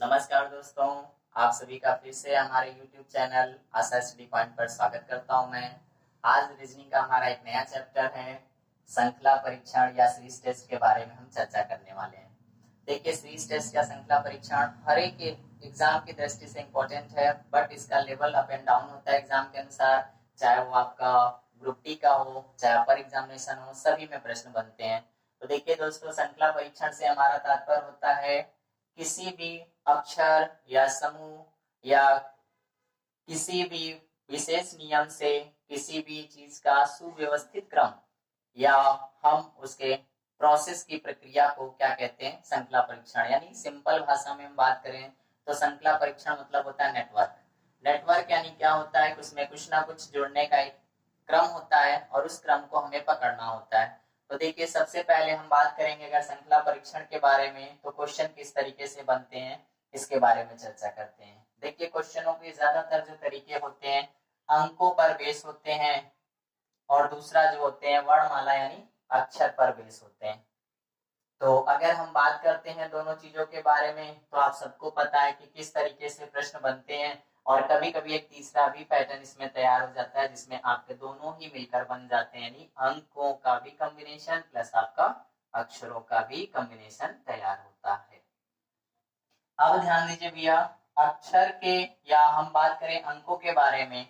नमस्कार दोस्तों, आप सभी का फिर से हमारे YouTube चैनल आशा स्टडी पॉइंट पर स्वागत करता हूं मैं। आज रीजनिंग का हमारा एक नया चैप्टर है, श्रृंखला परीक्षण या सीरीज टेस्ट के बारे में हम चर्चा करने वाले हैं। देखिए, सीरीज टेस्ट या श्रृंखला परीक्षण हर एक एग्जाम की दृष्टि से इम्पोर्टेंट है, बट इसका लेवल अप एंड डाउन होता है एग्जाम के अनुसार। चाहे वो आपका ग्रुप डी का हो, चाहे अपर एग्जामिनेशन हो, सभी में प्रश्न बनते हैं। तो देखिए दोस्तों, श्रृंखला परीक्षण से हमारा तात्पर्य होता है किसी भी अक्षर या समूह या किसी भी विशेष नियम से किसी भी चीज का सुव्यवस्थित क्रम या हम उसके प्रोसेस की प्रक्रिया को क्या कहते हैं, श्रृंखला परीक्षण। यानी सिंपल भाषा में हम बात करें तो श्रृंखला परीक्षण मतलब होता है नेटवर्क। नेटवर्क यानी क्या होता है, उसमें कुछ ना कुछ जुड़ने का एक क्रम होता है और उस क्रम को हमें पकड़ना होता है। तो देखिए, सबसे पहले हम बात करेंगे अगर श्रृंखला परीक्षण के बारे में, तो क्वेश्चन किस तरीके से बनते हैं इसके बारे में चर्चा करते हैं। देखिए, क्वेश्चनों के ज्यादातर जो तरीके होते हैं अंकों पर बेस होते हैं और दूसरा जो होते हैं वर्णमाला यानी अक्षर पर बेस होते हैं। तो अगर हम बात करते हैं दोनों चीजों के बारे में, तो आप सबको पता है कि किस तरीके से प्रश्न बनते हैं और कभी कभी एक तीसरा भी पैटर्न इसमें तैयार हो जाता है जिसमें आपके दोनों ही मिलकर बन जाते हैं, यानी अंकों का भी कॉम्बिनेशन प्लस आपका अक्षरों का भी कॉम्बिनेशन तैयार होता है। अब ध्यान दीजिए भैया, अक्षर के या हम बात करें अंकों के बारे में,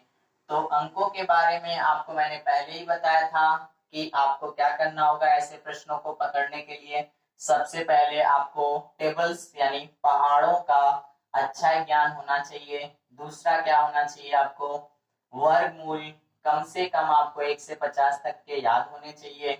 तो अंकों के बारे में आपको मैंने पहले ही बताया था कि आपको क्या करना होगा ऐसे प्रश्नों को पकड़ने के लिए। सबसे पहले आपको टेबल्स यानी पहाड़ों का अच्छा ज्ञान होना चाहिए। दूसरा क्या होना चाहिए, आपको वर्गमूल कम से कम आपको 1 से 50 तक के याद होने चाहिए।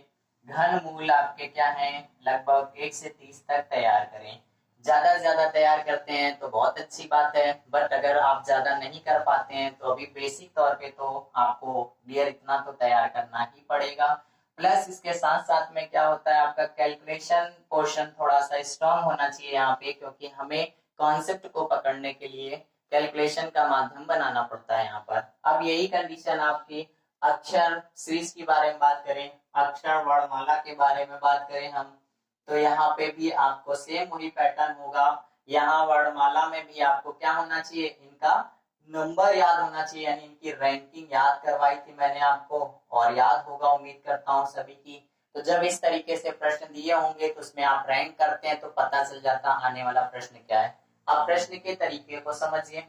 घन मूल आपके क्या हैं, लगभग 1 से 30 तक तैयार करें। ज्यादा से ज्यादा तैयार करते हैं तो बहुत अच्छी बात है, बट अगर आप ज्यादा नहीं कर पाते हैं तो अभी बेसिक तौर पे तो आपको क्लियर इतना तो तैयार करना ही पड़ेगा। प्लस इसके साथ साथ में क्या होता है, आपका कैलकुलेशन पोर्शन थोड़ा सा स्ट्रांग होना चाहिए यहाँ पे, क्योंकि हमें कॉन्सेप्ट को पकड़ने के लिए कैलकुलेशन का माध्यम बनाना पड़ता है यहाँ पर। अब यही कंडीशन आपकी अक्षर सीरीज के बारे में बात करें, अक्षर वर्णमाला के बारे में बात करें हम, तो यहाँ पे भी आपको सेम वही पैटर्न होगा। यहाँ वर्णमाला में भी आपको क्या होना चाहिए, इनका नंबर याद होना चाहिए, यानी इनकी रैंकिंग याद करवाई थी मैंने आपको और याद होगा उम्मीद करता हूँ सभी की। तो जब इस तरीके से प्रश्न दिए होंगे तो उसमें आप रैंक करते हैं तो पता चल जाता आने वाला प्रश्न क्या है। अब प्रश्न के तरीके को समझिए।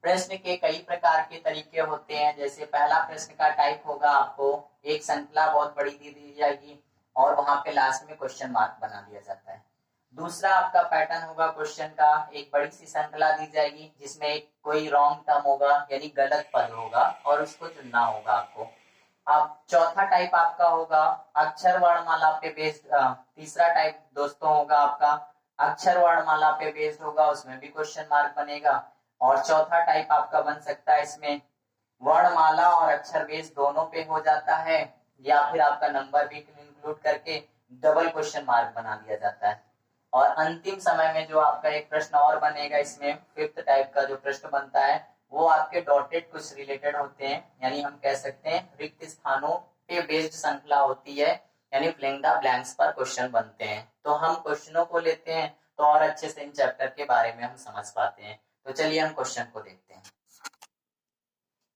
प्रश्न के कई प्रकार के तरीके होते हैं। जैसे पहला प्रश्न का टाइप होगा, आपको एक श्रृंखला बहुत बड़ी दी जाएगी और वहां पे लास्ट में क्वेश्चन मार्क बना दिया जाता है। दूसरा आपका पैटर्न होगा क्वेश्चन का, एक बड़ी सी श्रृंखला दी जाएगी जिसमें एक कोई रॉन्ग टर्म होगा यानी गलत पद होगा और उसको चुनना होगा आपको। अब चौथा टाइप आपका होगा अक्षर वर्णमाला पे बेस्ड। तीसरा टाइप दोस्तों होगा आपका अक्षर वर्णमाला पे बेस्ड होगा, उसमें भी क्वेश्चन मार्क बनेगा। और चौथा टाइप आपका बन सकता है इसमें वर्णमाला और अक्षर बेस्ड दोनों पे हो जाता है, या फिर आपका नंबर भी इंक्लूड करके डबल क्वेश्चन मार्क बना दिया जाता है। और अंतिम समय में जो आपका एक प्रश्न और बनेगा, इसमें फिफ्थ टाइप का जो प्रश्न बनता है वो आपके डॉटेड कुछ रिलेटेड होते हैं, यानी हम कह सकते हैं रिक्त स्थानों पे बेस्ड श्रृंखला होती है, यानी फिलिंग द ब्लैंक्स पर क्वेश्चन बनते हैं। तो हम क्वेश्चनों को लेते हैं तो और अच्छे से इन चैप्टर के बारे में हम समझ पाते हैं। तो चलिए हम क्वेश्चन को देखते हैं।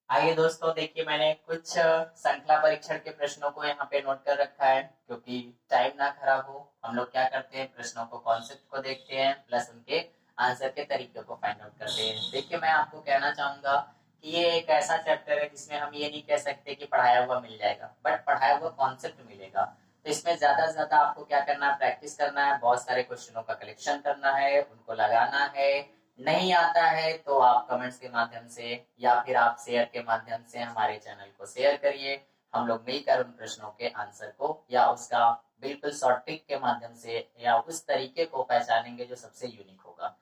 आइए दोस्तों, देखिए मैंने कुछ श्रृंखला परीक्षण के प्रश्नों को यहाँ पे नोट कर रखा है, क्योंकि टाइम ना खराब हो। हम लोग क्या करते हैं, प्रश्नों को कॉन्सेप्ट को देखते हैं प्लस उनके आंसर के तरीके को फाइंड आउट करते हैं। देखिए, मैं आपको कहना चाहूंगा कि ये एक ऐसा चैप्टर है जिसमें हम ये नहीं कह सकते कि पढ़ाया हुआ मिल जाएगा, बट पढ़ाया हुआ कॉन्सेप्ट मिलेगा। तो इसमें ज्यादा से ज्यादा आपको क्या करना है, प्रैक्टिस करना है, बहुत सारे क्वेश्चनों का कलेक्शन करना है, उनको लगाना है। नहीं आता है तो आप कमेंट्स के माध्यम से या फिर आप शेयर के माध्यम से हमारे चैनल को शेयर करिए। हम लोग मिलकर उन प्रश्नों के आंसर को या उसका बिल्कुल शॉर्ट ट्रिक के माध्यम से या उस तरीके को पहचानेंगे जो सबसे यूनिक होगा।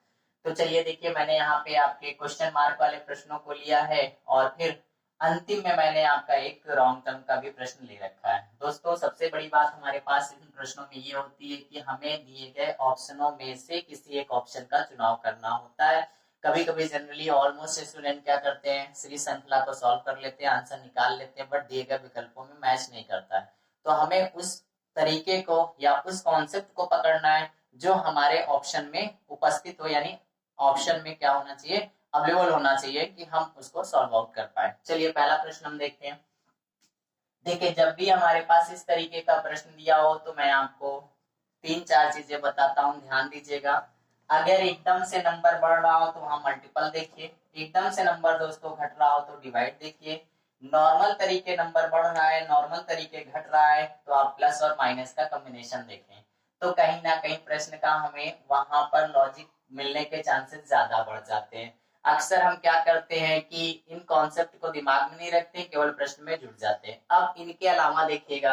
तो चलिए देखिए, मैंने यहाँ पे आपके क्वेश्चन मार्क वाले प्रश्नों को लिया है और फिर अंतिम में मैंने आपका एक रॉन्ग टर्म का भी प्रश्न ले रखा है। दोस्तों, सबसे बड़ी बात हमारे पास इन प्रश्नों में ये होती है कि हमें दिए गए ऑप्शनों में से किसी एक ऑप्शन का चुनाव करना होता है। कभी कभी जनरली ऑलमोस्ट स्टूडेंट क्या करते हैं, सीरीज श्रृंखला को सॉल्व कर लेते हैं, आंसर निकाल लेते हैं, बट दिए गए विकल्पों में मैच नहीं करता है। तो हमें उस तरीके को या उस कॉन्सेप्ट को पकड़ना है जो हमारे ऑप्शन में उपस्थित हो, यानी ऑप्शन में क्या होना चाहिए, अवेलेबल होना चाहिए कि हम उसको सॉल्व आउट कर पाए। चलिए पहला प्रश्न हम देखते हैं। देखिए जब भी हमारे पास इस तरीके का प्रश्न दिया हो तो मैं आपको 3-4 चीजें बताता हूँ, ध्यान दीजिएगा। अगर एकदम से नंबर बढ़ रहा हो तो वहां मल्टीपल देखिए, एकदम से नंबर दोस्तों घट रहा हो तो डिवाइड देखिए, नॉर्मल तरीके नंबर बढ़ रहा है, नॉर्मल तरीके घट रहा है तो आप प्लस और माइनस का कॉम्बिनेशन देखें। तो कहीं ना कहीं प्रश्न का हमें वहां पर लॉजिक मिलने के चांसेस ज्यादा बढ़ जाते हैं। अक्सर हम क्या करते हैं कि इन कॉन्सेप्ट को दिमाग में नहीं रखते, केवल प्रश्न में जुड़ जाते हैं। अब इनके अलावा देखिएगा,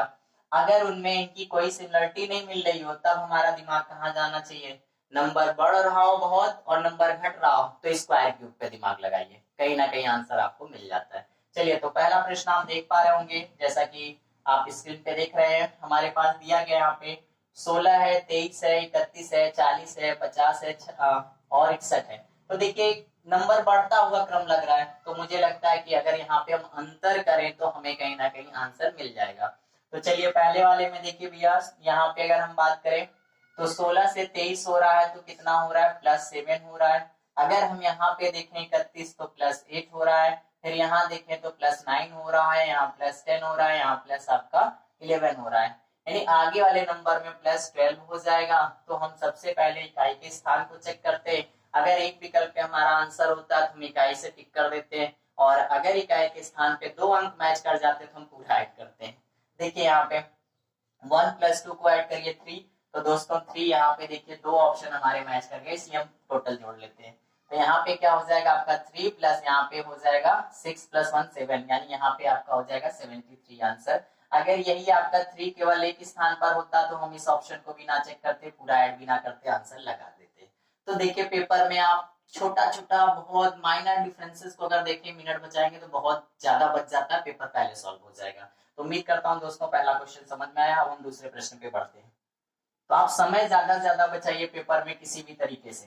अगर उनमें इनकी कोई सिमिलरिटी नहीं मिल रही हो तब हमारा दिमाग कहाँ जाना चाहिए, नंबर बढ़ रहा हो बहुत और नंबर घट रहा हो तो स्क्वायर क्यूब पे दिमाग लगाइए, कहीं ना कहीं आंसर आपको मिल जाता है। चलिए तो पहला प्रश्न आप देख पा रहे होंगे, जैसा कि आप स्क्रीन पे देख रहे हैं, हमारे पास दिया गया यहाँ पे 16 है, 23 है, 31 है, 40 है, 50 है और 61 है। तो देखिए नंबर बढ़ता हुआ क्रम लग रहा है, तो मुझे लगता है कि अगर यहाँ पे हम अंतर करें तो हमें कहीं ना कहीं आंसर मिल जाएगा। तो चलिए पहले वाले में देखिए भैया, यहाँ पे अगर हम बात करें तो 16 से 23 हो रहा है तो कितना हो रहा है, +7 हो रहा है। अगर हम यहाँ पे देखें 31 तो +8 हो रहा है, फिर यहाँ देखें तो +9 हो रहा है, यहाँ +10 हो रहा है, यहाँ प्लस आपका 11 हो रहा है, यानी आगे वाले नंबर में +12 हो जाएगा। तो हम सबसे पहले इकाई के स्थान को चेक करते हैं, अगर एक विकल्प पे हमारा आंसर होता है तो हम इकाई से टिक कर देते हैं, और अगर इकाई के स्थान पे 2 अंक मैच कर जाते तो हम पूरा ऐड करते हैं। देखिए यहाँ पे 1 + 2 को ऐड करिए 3, तो दोस्तों 3 यहाँ पे देखिए 2 ऑप्शन हमारे मैच कर गए, इसलिए हम टोटल जोड़ लेते हैं। तो यहाँ पे क्या हो जाएगा आपका 3 प्लस यहाँ पे हो जाएगा 6 + 1 7, यानी यहाँ पे आपका हो जाएगा 73 आंसर। अगर यही आपका 3 केवल एक स्थान पर होता तो हम इस ऑप्शन को बिना चेक करते, पूरा ऐड बिना करते आंसर लगा देते। तो देखिए पेपर में आप छोटा छोटा बहुत माइनर डिफरेंसेस को अगर देखें, मिनट बचाएंगे तो बहुत ज्यादा बच जाता है, पेपर पहले सॉल्व हो जाएगा। तो उम्मीद करता हूँ दोस्तों पहला क्वेश्चन समझ में आया। अब हम दूसरे प्रश्न पे बढ़ते हैं। तो आप समय ज्यादा से ज्यादा बचाइए पेपर में किसी भी तरीके से,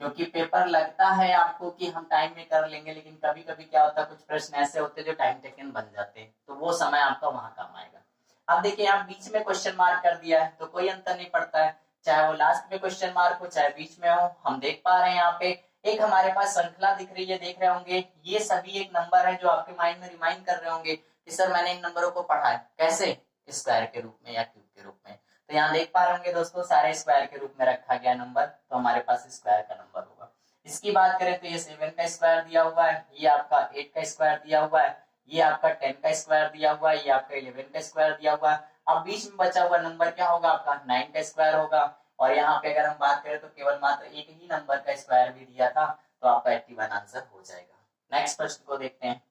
क्योंकि पेपर लगता है आपको कि हम टाइम में कर लेंगे, लेकिन कभी कभी क्या होता है कुछ प्रश्न ऐसे होते हैं जो टाइम टेकन बन जाते हैं, तो वो समय आपका वहां काम आएगा। अब देखिए यहाँ बीच में क्वेश्चन मार्क कर दिया है तो कोई अंतर नहीं पड़ता है, चाहे वो लास्ट में क्वेश्चन मार्क हो चाहे बीच में हो। हम देख पा रहे हैं यहाँ पे एक हमारे पास श्रृंखला दिख रही है, देख रहे होंगे ये सभी एक नंबर है जो आपके माइंड में रिमाइंड कर रहे होंगे कि सर मैंने इन नंबरों को पढ़ा है, कैसे, स्क्वायर के रूप में या क्यूब के रूप में। तो यहाँ देख पा रहे होंगे दोस्तों सारे स्क्वायर के रूप में रखा गया नंबर, तो हमारे पास स्क्वायर का नंबर होगा। इसकी बात करें तो ये 7 का स्क्वायर दिया हुआ है, ये आपका 8 का स्क्वायर दिया हुआ है, ये आपका 10 का स्क्वायर दिया हुआ है, ये आपका 11 का स्क्वायर दिया हुआ है। अब बीच में बचा हुआ नंबर क्या होगा आपका 9 का स्क्वायर होगा, और यहाँ पे अगर हम बात करें तो केवल मात्र एक ही नंबर का स्क्वायर भी दिया था, तो आपका 81 आंसर हो जाएगा। नेक्स्ट प्रश्न को देखते हैं।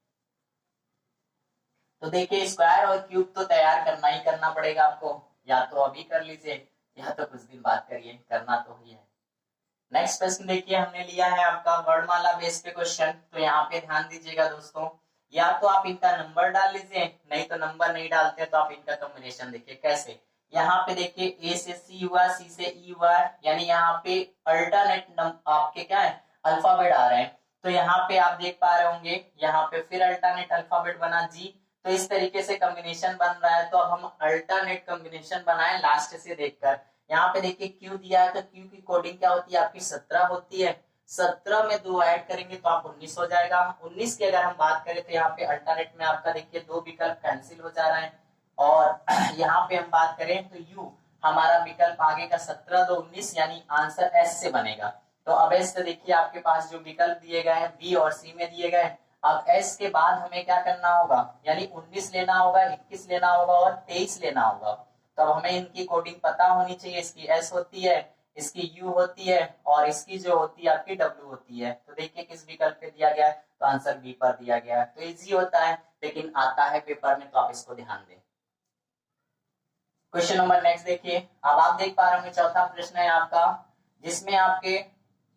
तो देखिए स्क्वायर और क्यूब तो तैयार करना ही करना पड़ेगा आपको, या तो अभी कर लीजिए या तो कुछ दिन बाद करिए, करना तो ही है। नेक्स्ट प्रश्न देखिए हमने लिया है आपका वर्णमाला बेस पे क्वेश्चन। तो यहाँ पे ध्यान दीजिएगा दोस्तों, या तो आप इनका नंबर डाल लीजिए, नहीं तो नंबर नहीं डालते तो आप इनका कॉम्बिनेशन देखिए कैसे। यहाँ पे देखिए ए से सी हुआ, सी से ई हुआ, यानी यहाँ पे अल्टरनेट आपके क्या है अल्फाबेट आ रहे हैं। तो यहाँ पे आप देख पा रहे होंगे, यहाँ पे फिर अल्टरनेट अल्फाबेट बना जी, तो इस तरीके से कॉम्बिनेशन बन रहा है। तो अब हम अल्टरनेट कॉम्बिनेशन बनाए लास्ट से देखकर। यहाँ पे देखिए क्यू दिया है, तो क्यू की कोडिंग क्या होती है आपकी 17 होती है, 17 में 2 ऐड करेंगे तो आप 19 हो जाएगा। 19 की अगर हम बात करें तो यहाँ पे अल्टरनेट में आपका देखिए 2 विकल्प कैंसिल हो जा रहा है, और यहाँ पे हम बात करें तो यू हमारा विकल्प आगे का 17 2 19, यानी आंसर एस से बनेगा। तो अब एस से देखिए आपके पास जो विकल्प दिए गए हैं बी और सी में दिए गए। अब एस के बाद हमें क्या करना होगा, यानी 19 लेना होगा, 21 लेना होगा और 23 लेना होगा। तो अब हमें इनकी कोडिंग पता होनी चाहिए, इसकी एस होती है, इसकी यू होती है, और इसकी जो होती है आपकी डब्ल्यू होती है। तो देखिए किस विकल्प पे दिया गया है, तो आंसर बी पर दिया गया है। तो इजी होता है लेकिन आता है पेपर में, तो आप इसको ध्यान दें। क्वेश्चन नंबर नेक्स्ट देखिए, अब आप देख पा रहे होंगे चौथा प्रश्न है आपका, जिसमें आपके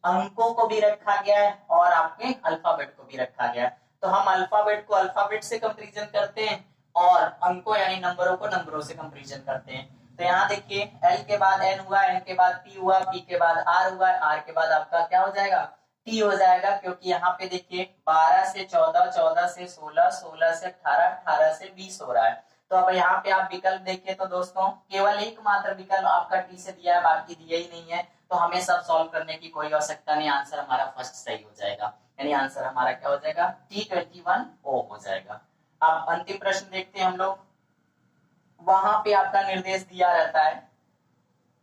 अंकों को भी रखा गया है और आपके अल्फाबेट को भी रखा गया है। तो हम अल्फाबेट को अल्फाबेट से कंपैरिजन करते हैं और अंकों यानी नंबरों को नंबरों से कंपैरिजन करते हैं। तो यहाँ देखिए एल के बाद एन हुआ, एन के बाद पी हुआ, पी के बाद आर हुआ, आर के बाद आपका क्या हो जाएगा टी हो जाएगा, क्योंकि यहाँ पे देखिए 12 से 14, 14 से 16, 16 से 18, 18 से 20 हो रहा है। तो अब यहाँ पे आप विकल्प देखिए तो दोस्तों केवल एक मात्र विकल्प आपका टी से दिया है, बाकी दिया ही नहीं है, तो हमें सब सॉल्व करने की कोई आवश्यकता नहीं, आंसर हमारा फर्स्ट सही हो जाएगा, यानी आंसर हमारा क्या हो जाएगा T21O हो जाएगा। अब अंतिम प्रश्न देखते हैं हम लोग। वहां पे आपका निर्देश दिया रहता है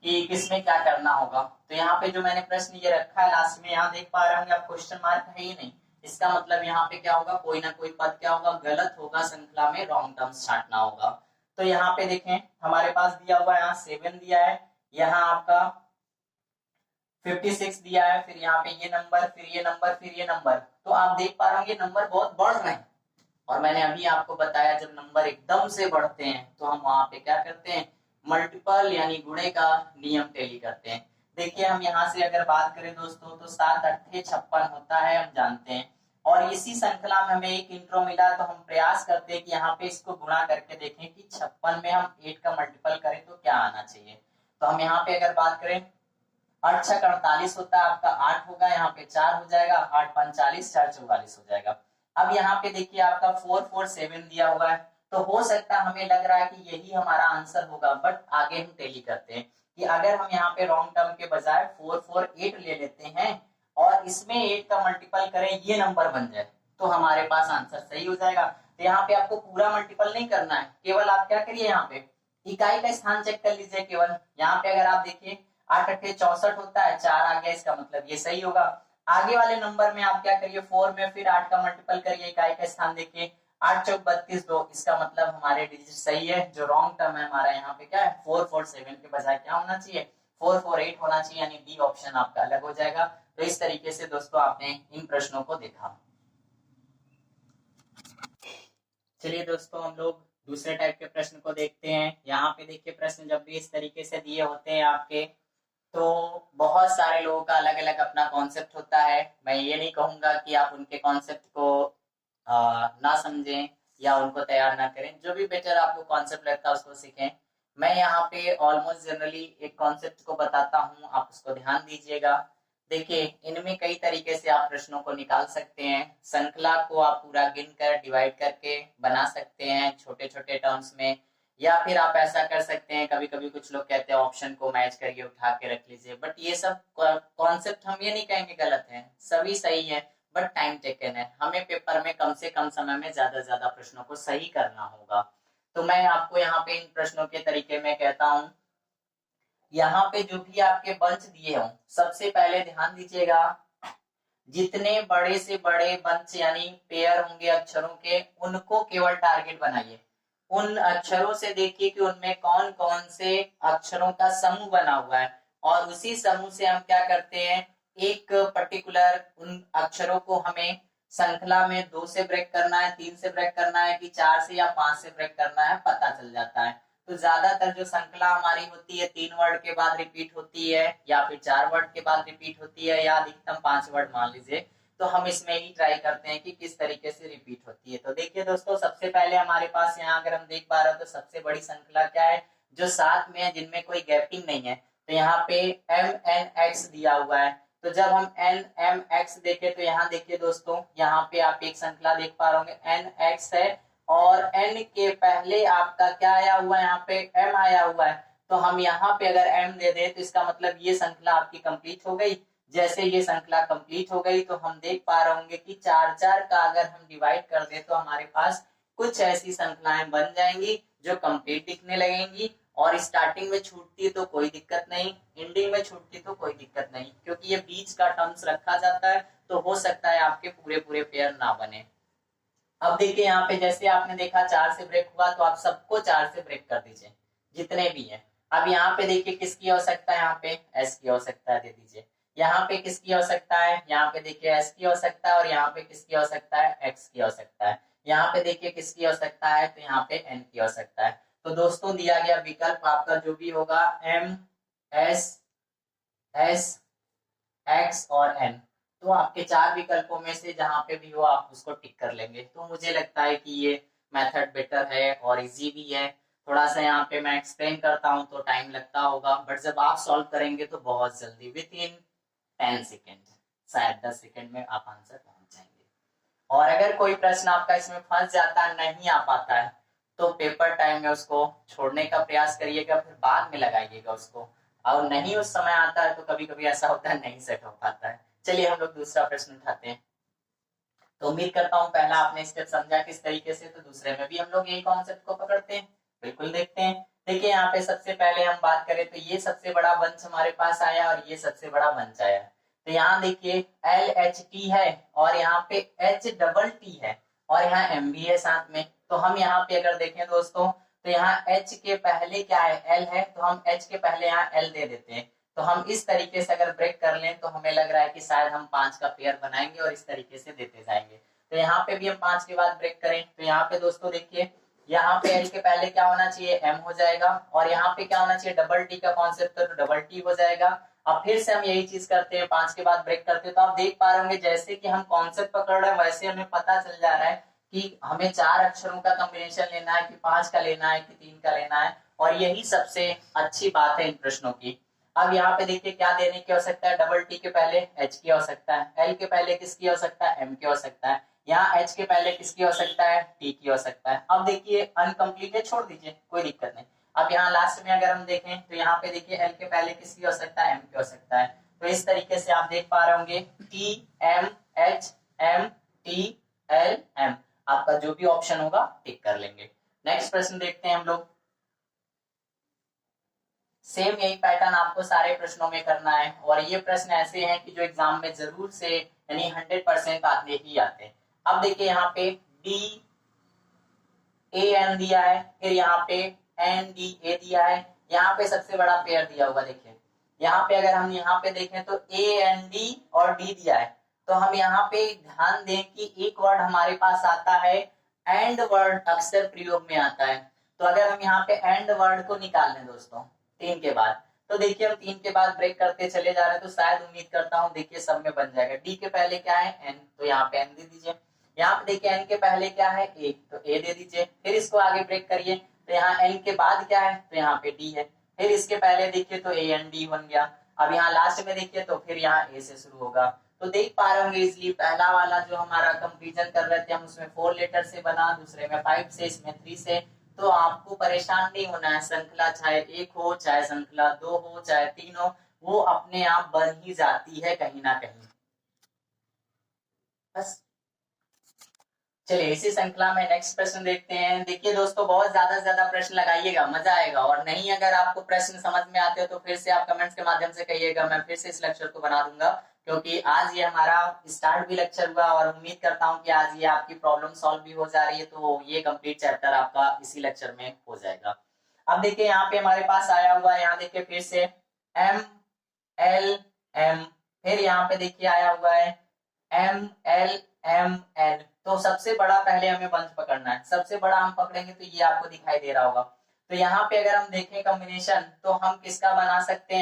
कि किसमें क्या करना होगा, तो यहाँ पे जो मैंने प्रश्न ये रखा है लास्ट में, यहाँ देख पा रहे होंगे आप क्वेश्चन मार्क है ही नहीं, इसका मतलब यहाँ पे क्या होगा, कोई ना कोई पद क्या होगा, गलत होगा, श्रृंखला में रॉन्ग टर्म्स छांटना होगा। तो यहाँ पे देखें हमारे पास दिया हुआ है, यहाँ 7 दिया है, यहाँ आपका 56 दिया है, फिर यहाँ पे ये नंबर, फिर ये नंबर, फिर ये नंबर, तो आप देख पा रहे होंगे नंबर बहुत बढ़ रहे हैं, और मैंने अभी आपको बताया जब नंबर एकदम से बढ़ते हैं तो हम वहां पे क्या करते हैं, मल्टीपल यानी गुणे का नियम टेली करते हैं। देखिए हम यहाँ से अगर बात करें दोस्तों तो 7 8 56 होता है, हम जानते हैं, और इसी श्रृंखला में हमें एक इंट्रो मिला, तो हम प्रयास करते हैं कि यहाँ पे इसको गुणा करके देखें कि 56 में हम 8 का मल्टीपल करें तो क्या आना चाहिए। तो हम यहाँ पे अगर बात करें 8 6 48 होता है, आपका 8 होगा, यहाँ पे 4 हो जाएगा, 8 5 40, 4 44 हो जाएगा। अब यहाँ पे देखिए आपका 447 दिया हुआ है, तो हो सकता है हमें लग रहा है कि यही हमारा आंसर होगा, बट आगे हम टेली करते हैं कि अगर हम यहाँ पे रॉन्ग टर्म के बजाय 448 ले लेते हैं और इसमें 8 का मल्टीपल करें, ये नंबर बन जाए, तो हमारे पास आंसर सही हो जाएगा। तो यहाँ पे आपको पूरा मल्टीपल नहीं करना है, केवल आप क्या करिए, यहाँ पे इकाई का स्थान चेक कर लीजिए केवल। यहाँ पे अगर आप देखिए 8 8 64 होता है, 4 आ गया, इसका मतलब ये सही होगा। आगे वाले नंबर में आप क्या करिए, 4 में फिर 8 का मल्टीपल करिए, इकाई का स्थान देखिए, 8 चौक 32 2, इसका मतलब हमारे डिजिट सही है। जो रॉन्ग टर्म है हमारा यहाँ पे क्या है, 447 के बजाय क्या होना चाहिए, 448 होना चाहिए, यानी डी ऑप्शन आपका अलग हो जाएगा। तो इस तरीके से दोस्तों आपने इन प्रश्नों को देखा। चलिए दोस्तों हम लोग दूसरे टाइप के प्रश्न को देखते हैं। यहाँ पे देखिए प्रश्न जब भी इस तरीके से दिए होते हैं आपके, तो बहुत सारे लोगों का अलग अलग अपना कॉन्सेप्ट होता है। मैं ये नहीं कहूंगा कि आप उनके कॉन्सेप्ट को ना समझें या उनको तैयार ना करें, जो भी बेटर आपको कॉन्सेप्ट लगता है उसको सीखें। मैं यहाँ पे ऑलमोस्ट जनरली एक कॉन्सेप्ट को बताता हूँ, आप उसको ध्यान दीजिएगा। देखिए इनमें कई तरीके से आप प्रश्नों को निकाल सकते हैं। श्रृंखला को आप पूरा गिनकर डिवाइड करके बना सकते हैं छोटे छोटे टर्म्स में, या फिर आप ऐसा कर सकते हैं, कभी कभी कुछ लोग कहते हैं ऑप्शन को मैच करके उठा के रख लीजिए, बट ये सब कॉन्सेप्ट हम ये नहीं कहेंगे गलत है, सभी सही है, बट टाइम टेकन है। हमें पेपर में कम से कम समय में ज्यादा से ज्यादा प्रश्नों को सही करना होगा। तो मैं आपको यहाँ पे इन प्रश्नों के तरीके में कहता हूँ, यहाँ पे जो भी आपके बंच दिए हों, सबसे पहले ध्यान दीजिएगा, जितने बड़े से बड़े बंच यानी पेयर होंगे अक्षरों के, उनको केवल टारगेट बनाइए। उन अक्षरों से देखिए कि उनमें कौन कौन से अक्षरों का समूह बना हुआ है, और उसी समूह से हम क्या करते हैं, एक पर्टिकुलर उन अक्षरों को हमें श्रृंखला में 2 से ब्रेक करना है, 3 से ब्रेक करना है कि 4 से या 5 से ब्रेक करना है, पता चल जाता है। तो ज्यादातर जो श्रृंखला हमारी होती है 3 वर्ड के बाद रिपीट होती है, या फिर 4 वर्ड के बाद रिपीट होती है, या अधिकतम 5 वर्ड मान लीजिए, तो हम इसमें ही ट्राई करते हैं कि किस तरीके से रिपीट होती है। तो देखिए दोस्तों सबसे पहले हमारे पास यहाँ अगर हम देख पा रहे हो तो सबसे बड़ी श्रृंखला क्या है, जो साथ में है, जिनमें कोई गैपिंग नहीं है, तो यहाँ पे MNX दिया हुआ है। तो जब हम NMX देखे तो यहाँ देखिए दोस्तों, यहाँ पे आप एक श्रृंखला देख पा रहे होंगे, NX है, और N के पहले आपका क्या आया हुआ है, यहाँ पे M आया हुआ है। तो हम यहाँ पे अगर M दे दे तो इसका मतलब ये श्रृंखला आपकी कंप्लीट हो गई। जैसे ये श्रृंखला कंप्लीट हो गई तो हम देख पा रहे होंगे कि 4 4 का अगर हम डिवाइड कर दे तो हमारे पास कुछ ऐसी श्रृंखलाएं बन जाएंगी जो कंप्लीट दिखने लगेंगी, और स्टार्टिंग में छूटती तो कोई दिक्कत नहीं, एंडिंग में छूटती तो कोई दिक्कत नहीं, क्योंकि ये बीच का टर्म्स रखा जाता है, तो हो सकता है आपके पूरे पूरे पेयर ना बने। अब देखिए यहाँ पे जैसे आपने देखा 4 से ब्रेक हुआ, तो आप सबको 4 से ब्रेक कर दीजिए जितने भी हैं। अब यहाँ पे देखिए किसकी आवश्यकता है, यहाँ पे S की आवश्यकता है, दे दीजिए। यहाँ पे किसकी आवश्यकता है, यहाँ पे देखिए S की आवश्यकता है, और यहाँ पे किसकी आवश्यकता है, X की आवश्यकता है। यहाँ पे देखिए किसकी आवश्यकता है, तो यहाँ पे N की आवश्यकता है। तो दोस्तों दिया गया विकल्प आपका जो भी होगा M S S X और N, तो आपके 4 विकल्पों में से जहां पे भी हो आप उसको टिक कर लेंगे। तो मुझे लगता है कि ये मेथड बेटर है और इजी भी है। थोड़ा सा यहाँ पे मैं एक्सप्लेन करता हूँ तो टाइम लगता होगा, बट जब आप सॉल्व करेंगे तो बहुत जल्दी, विद इन 10 सेकेंड, शायद 10 सेकेंड में आप आंसर पहुंच जाएंगे। और अगर कोई प्रश्न आपका इसमें फंस जाता है, नहीं आ पाता है, तो पेपर टाइम में उसको छोड़ने का प्रयास करिएगा, फिर बाद में लगाइएगा उसको, और नहीं उस समय आता है तो कभी कभी ऐसा होता है नहीं सेट हो पाता है। चलिए हम लोग दूसरा प्रश्न उठाते हैं। तो उम्मीद करता हूँ पहला आपने स्टेप समझा किस तरीके से, तो दूसरे में भी हम लोग यही कॉन्सेप्ट को पकड़ते हैं। बिल्कुल देखते हैं। देखिए यहाँ पे सबसे पहले हम बात करें तो ये सबसे बड़ा बंच हमारे पास आया और ये सबसे बड़ा बंच आया। तो यहाँ देखिए LHT है और यहाँ पे HTT है और यहाँ M भी है साथ में। तो हम यहाँ पे अगर देखें दोस्तों तो यहाँ H के पहले क्या है, L है, तो हम H के पहले यहाँ L दे देते हैं। तो हम इस तरीके से अगर ब्रेक कर लें तो हमें लग रहा है कि शायद हम 5 का पेयर बनाएंगे और इस तरीके से देते जाएंगे। तो यहाँ पे भी हम 5 के बाद ब्रेक करें तो यहाँ पे दोस्तों देखिए यहाँ पे L के पहले क्या होना चाहिए, M हो जाएगा, और यहाँ पे क्या होना चाहिए, डबल टी का कॉन्सेप्ट है तो डबल टी हो जाएगा। अब फिर से हम यही चीज करते हैं, 5 के बाद ब्रेक करते हैं। तो आप देख पा रहे होंगे जैसे कि हम कॉन्सेप्ट पकड़ रहे हैं वैसे हमें पता चल जा रहा है कि हमें 4 अक्षरों का कॉम्बिनेशन लेना है कि 5 का लेना है कि 3 का लेना है, और यही सबसे अच्छी बात है इन प्रश्नों की। अब यहाँ पे देखिए क्या देने की आवश्यकता है, डबल टी के पहले H की आवश्यकता है, L के पहले किसकी आवश्यकता है, M की आवश्यकता है, यहाँ H के पहले किसकी आवश्यकता है, T की आवश्यकता है। अब देखिए अनकम्प्लीट है, छोड़ दीजिए कोई दिक्कत नहीं। अब यहाँ लास्ट में अगर हम देखें तो यहाँ पे देखिए L के पहले किसकी आवश्यकता है, M की आवश्यकता है। तो इस तरीके से आप देख पा रहे होंगे T M H M T L M, आपका जो भी ऑप्शन होगा टिक कर लेंगे। नेक्स्ट प्रश्न देखते हैं हम लोग। सेम यही पैटर्न आपको सारे प्रश्नों में करना है और ये प्रश्न ऐसे हैं कि जो एग्जाम में जरूर से यानी 100% आते ही आते हैं। अब देखिए यहाँ पे D A N दिया है, फिर यहाँ पे N D A दिया है, यहाँ पे सबसे बड़ा पेयर दिया हुआ देखिए। यहाँ पे अगर हम यहाँ पे देखें तो A N D और D दिया है, तो हम यहाँ पे ध्यान दें कि एक वर्ड हमारे पास आता है एंड वर्ड अक्सर प्रयोग में आता है। तो अगर हम यहाँ पे एंड वर्ड को निकाल लें दोस्तों 3 के बाद, तो देखिए हम 3 के बाद ब्रेक करते चले जा रहे हैं, तो शायद उम्मीद करता हूँ देखिए सब में बन जाएगा। डी के पहले क्या है एन, तो यहाँ पे एन दे दीजिए। यहाँ पे देखिए एन के पहले क्या है ए, तो ए दे दीजिए। फिर इसको आगे ब्रेक करिए तो यहाँ एन के बाद क्या है, तो यहाँ पे डी है। फिर इसके पहले देखिए तो ए एन डी बन गया। अब यहाँ लास्ट में देखिए तो फिर यहाँ ए से शुरू होगा। तो देख पा रहे होंगे इसलिए पहला वाला जो हमारा कंपेरिजन कर रहे थे हम उसमें 4 लेटर से बना, दूसरे में 5 से, इसमें 3 से। तो आपको परेशान नहीं होना है, श्रृंखला चाहे 1 हो, चाहे श्रृंखला 2 हो, चाहे 3 हो, वो अपने आप बन ही जाती है कहीं ना कहीं। बस चलिए इसी श्रृंखला में नेक्स्ट प्रश्न देखते हैं। देखिए दोस्तों बहुत ज्यादा से ज्यादा प्रश्न लगाइएगा, मजा आएगा। और नहीं अगर आपको प्रश्न समझ में आते हो तो फिर से आप कमेंट्स के माध्यम से कहिएगा, मैं फिर से इस लेक्चर को बना दूंगा, क्योंकि आज ये हमारा स्टार्ट भी लेक्चर हुआ और उम्मीद करता हूँ कि आज ये आपकी प्रॉब्लम सॉल्व भी हो जा रही है, तो ये कंप्लीट चैप्टर आपका इसी लेक्चर में हो जाएगा। अब देखिए यहाँ पे हमारे पास आया हुआ है, यहाँ देखिए फिर से M L M, फिर यहाँ पे देखिए आया हुआ है M L M N। तो सबसे बड़ा पहले हमें बंच पकड़ना है, सबसे बड़ा हम पकड़ेंगे तो ये आपको दिखाई दे रहा होगा। तो यहाँ पे अगर हम देखें कॉम्बिनेशन तो हम किसका बना सकते हैं,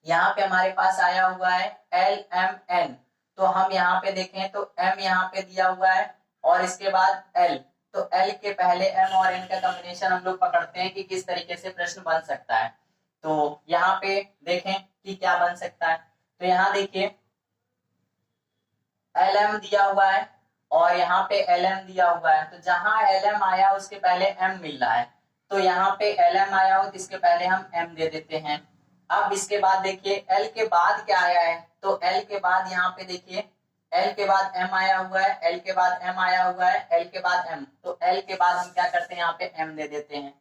यहाँ पे हमारे पास आया हुआ है L M N। तो हम यहाँ पे देखें तो M यहाँ पे दिया हुआ है और इसके बाद L, तो L के पहले M और N का कॉम्बिनेशन हम लोग पकड़ते हैं कि किस तरीके से प्रश्न बन सकता है। तो यहाँ पे देखें कि क्या बन सकता है। तो यहाँ देखिए LM दिया हुआ है और यहाँ पे LM दिया हुआ है, तो जहां LM आया उसके पहले M मिल रहा है, तो यहाँ पे LM आया हो तो इसके पहले हम M दे देते हैं। अब इसके बाद देखिए L के बाद क्या आया है, तो L के बाद यहाँ पे देखिए L के बाद M आया हुआ है, L के बाद M आया हुआ है, L के बाद M, तो L के बाद हम क्या करते हैं यहाँ पे M दे देते हैं।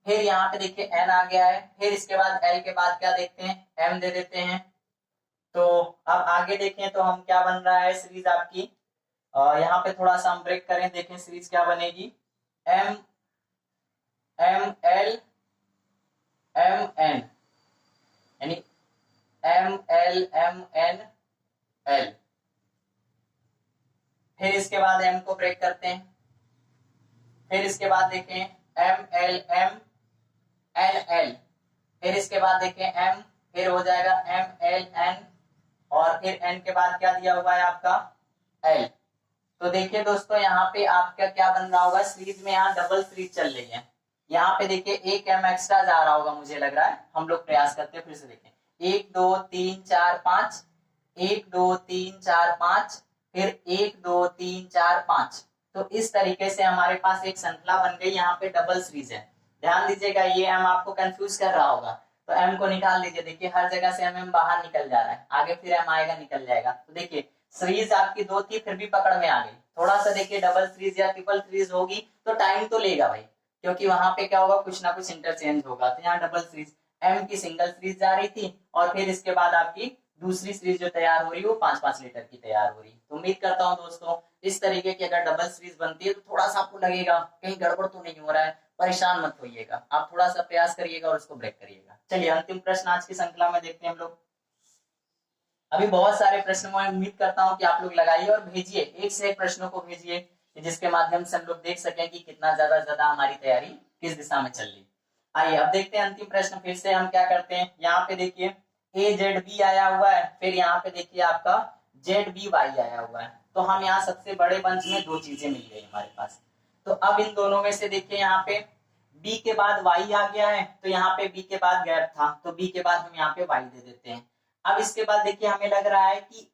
फिर यहाँ पे देखिए N आ गया है, फिर इसके बाद L के बाद क्या देखते हैं, M दे देते हैं। तो अब आगे देखें तो हम क्या बन रहा है सीरीज आपकी, यहाँ पे थोड़ा सा हम ब्रेक करें, देखें सीरीज क्या बनेगी, M M L M N, यानी M L M N L। फिर इसके बाद M को ब्रेक करते हैं, फिर इसके बाद देखें M L M N L, फिर इसके बाद देखें M, फिर हो जाएगा M L N, और फिर N के बाद क्या दिया हुआ है आपका L। तो देखिए दोस्तों यहाँ पे आपका क्या बन रहा होगा, सीरीज में यहाँ डबल सीरीज चल रही है। यहाँ पे देखिए एक M एक्स्ट्रा जा रहा होगा मुझे लग रहा है, हम लोग प्रयास करते हैं फिर से देखें, 1 2 3 4 5, 1 2 3 4 5, फिर 1 2 3 4 5, तो इस तरीके से हमारे पास एक श्रृंखला बन गई, यहाँ पे डबल सीरीज है। ध्यान दीजिएगा, ये एम आपको कंफ्यूज कर रहा होगा, तो एम को निकाल लीजिए। देखिए हर जगह से एम बाहर निकल जा रहा है, आगे फिर एम आएगा, निकल जाएगा। तो देखिए सीरीज आपकी 2 थी, फिर भी पकड़ में आ गई। थोड़ा सा देखिए डबल सीरीज या ट्रिपल सीरीज होगी तो टाइम तो लेगा भाई, क्योंकि वहां पे क्या होगा, कुछ ना कुछ इंटरचेंज होगा। तो यहाँ डबल सीरीज, एम की सिंगल सीरीज जा रही थी, और फिर इसके बाद आपकी दूसरी सीरीज जो तैयार हो रही है वो 5-5 लीटर की तैयार हो रही है। तो उम्मीद करता हूँ दोस्तों इस तरीके की अगर डबल सीरीज बनती है तो थोड़ा सा आपको लगेगा कहीं गड़बड़ तो नहीं हो रहा है, परेशान मत होइएगा, आप थोड़ा सा प्रयास करिएगा और उसको ब्रेक करिएगा। चलिए अंतिम प्रश्न आज की श्रृंखला में देखते हैं हम लोग। अभी बहुत सारे प्रश्न मैं उम्मीद करता हूँ कि आप लोग लगाइए और भेजिए, एक से एक प्रश्नों को भेजिए, जिसके माध्यम से हम लोग देख सकें कि कितना ज्यादा हमारी तैयारी किस दिशा में चल रही। आइए अब देखते हैं अंतिम प्रश्न। फिर से हम क्या करते हैं, यहाँ पे देखिए AZB आया हुआ है, फिर यहाँ पे देखिए आपका ZBY आया हुआ है। तो हम यहाँ सबसे बड़े बंच में 2 चीजें मिल गई हमारे पास। तो अब इन दोनों में से देखिए यहाँ पे B के बाद Y आ गया है, तो यहाँ पे B के बाद गैप था, तो B के बाद हम यहाँ पे Y दे देते हैं। अब इसके बाद देखिए हमें लग रहा है कि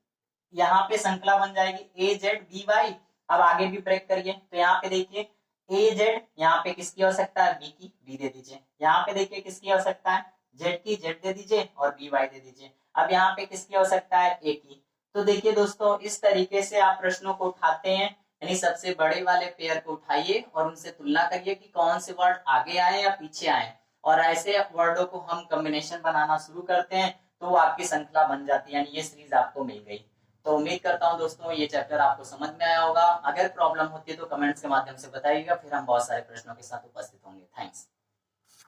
यहाँ पे श्रृंखला बन जाएगी AZBY। अब आगे भी ब्रेक करिए, तो यहाँ पे देखिए AZ, यहाँ पे किसकी आवश्यकता है, B की, B दे दीजिए। यहाँ पे देखिए किसकी आवश्यकता है, Z की, Z दे दीजिए, और BY दे दीजिए। अब यहाँ पे किसकी आवश्यकता है, A की। तो देखिए दोस्तों इस तरीके से आप प्रश्नों को उठाते हैं, यानी सबसे बड़े वाले पेयर को उठाइए और उनसे तुलना करिए कि कौन से वर्ड आगे आए या पीछे आए, और ऐसे वर्डों को हम कॉम्बिनेशन बनाना शुरू करते हैं तो आपकी श्रृंखला बन जाती है, यानी ये सीरीज आपको मिल गई। तो उम्मीद करता हूं दोस्तों ये चैप्टर आपको समझ में आया होगा। अगर प्रॉब्लम होती है तो कमेंट्स के माध्यम से बताइएगा, फिर हम बहुत सारे प्रश्नों के साथ उपस्थित होंगे। थैंक्स।